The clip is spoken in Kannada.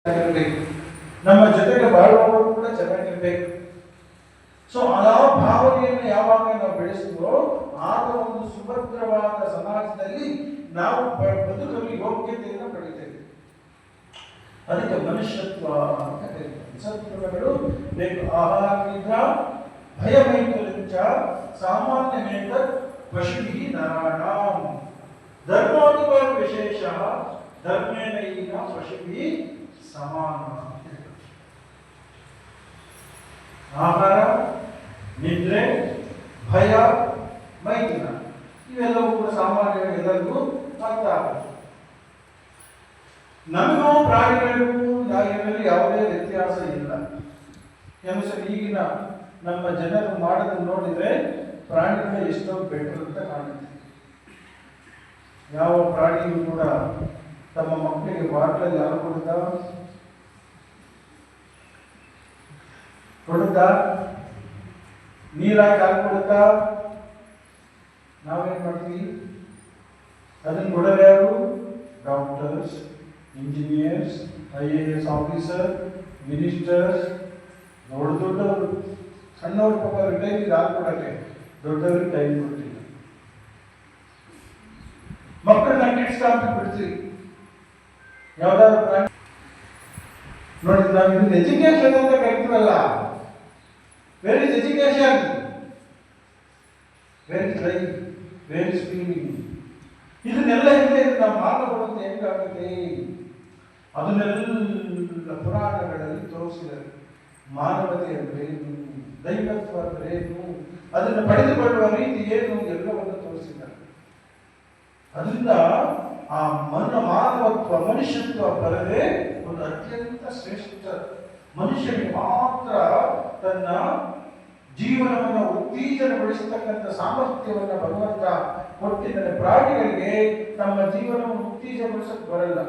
ನಮ್ಮ ಜೊತೆಗೆ ಬಾಳುವವರು ಕೂಡ ಚೆನ್ನಾಗಿರ್ಬೇಕು. ಸೊ ಆ ಭಾವನೆಯನ್ನು ಯಾವಾಗ ನಾವು ಬೆಳೆಸಿದ್ರೋ ಆಗ ಒಂದು ಸುಭದ್ರವಾದ ಸಮಾಜದಲ್ಲಿ ನಾವು ಬದುಕಲು ಯೋಗ್ಯತೆಯನ್ನು ಪಡಿತೇವೆ. ಅದಕ್ಕೆ ಮನುಷ್ಯತ್ವ ಅಂತ ಕರೀತಾರೆ. ಸತ್ಗುಣಗಳು ಬೇಕು. ಆಹಾರ ನಿದ್ರಾ ಭಯಮೈತುರಂಚ ಸಾಮಾನ್ಯಮೇತ ಪಶುಭಿ ನರಾಣಾಂ ಧರ್ಮಾನುಭವ ವಿಶೇಷ ಧರ್ಮೇನೈನ ಪಶುಭಿ ಸಮಾನ. ಆಹಾರ, ನಿದ್ರೆ, ಭಯ, ಮೈಥುನ ಇವೆಲ್ಲವೂ ಕೂಡ ಸಾಮಾನ್ಯವಾಗಿ ಎಲ್ಲರಿಗೂ ಅರ್ಥ ಆಗುತ್ತೆ. ನಮಗೂ ಪ್ರಾಣಿಗಳಿಗೂ ಇದರಲ್ಲಿ ಯಾವುದೇ ವ್ಯತ್ಯಾಸ ಇಲ್ಲ. ಕೆಲವು ಸಲ ಈಗಿನ ನಮ್ಮ ಜನರು ಮಾಡೋದನ್ನು ನೋಡಿದ್ರೆ ಪ್ರಾಣಿಗಳು ಎಷ್ಟೋ ಬೆಟರ್ ಅಂತ ಕಾಣುತ್ತೆ. ಯಾವ ಪ್ರಾಣಿಯೂ ಕೂಡ ತಮ್ಮ ಮಕ್ಕಳಿಗೆ ಬಾಟ್ಲಲ್ಲಿ ಯಾರು ಕೊಡುತ್ತಾ ನೀರಾಗಿ ಹಾಕಿ ಕೊಡುತ್ತಾ? ನಾವೇನ್ ಮಾಡ್ತೀವಿ? ಅದನ್ನು ಕೊಡೋರು ಯಾರು? Doctors, engineers, IAS officer, ministers, ದೊಡ್ಡವರು. ಸಣ್ಣವ್ರ ಪಾಪ ಟೈಮಿಗೆ ಹಾಕೊಡಕ್ಕೆ ದೊಡ್ಡವ್ರಿಗೆ ಟೈಮ್ ಕೊಡ್ತೀವಿ. ಮಕ್ಕಳನ್ನ ಕಿಡ್ಸ್ ಕಾಂಪಿಗೆ ಬಿಡ್ತೀವಿ. ಯಾವ್ದಾದ್ರು ಪ್ರಾಣಿ ನೋಡಿ, ನಾವು ಇದನ್ನ ಎಜುಕೇಶನ್ ಅಂತ ಕರಿತೀವಲ್ಲ. Where is education? Where is life? Where is feeling? ಇದನ್ನೆಲ್ಲ ಹಿಂದೆ ನಾವು ಮಾತನಾಡುವಂತೆ ಹೆಂಗಾಗುತ್ತೆ? ಅದನ್ನೆಲ್ಲ ಪುರಾಣಗಳಲ್ಲಿ ತೋರಿಸಿದ್ದಾರೆ. ಮಾನವತೆ ಅಂದ್ರೇನು, ದೈವತ್ವ ಅಂದ್ರೇನು, ಅದನ್ನು ಪಡೆದುಕೊಳ್ಳುವ ರೀತಿ ಏನು, ಎಲ್ಲವನ್ನು ತೋರಿಸಿದ್ದಾರೆ. ಅದರಿಂದ ಆ ಮಾನವತ್ವ, ಮನುಷ್ಯತ್ವ ಬರದೆ ಒಂದು ಅತ್ಯಂತ ಶ್ರೇಷ್ಠ ಮನುಷ್ಯನಿಗೆ ಮಾತ್ರ ತನ್ನ ಜೀವನವನ್ನು ಉತ್ತೇಜನಗೊಳಿಸತಕ್ಕಂಥ ಸಾಮರ್ಥ್ಯವನ್ನು ಭಗವಂತ ಕೊಟ್ಟಿದ್ದರೆ. ಪ್ರಾಣಿಗಳಿಗೆ ತಮ್ಮ ಜೀವನವನ್ನು ಉತ್ತೇಜನಗೊಳಿಸಕ್ಕೆ ಬರಲ್ಲ.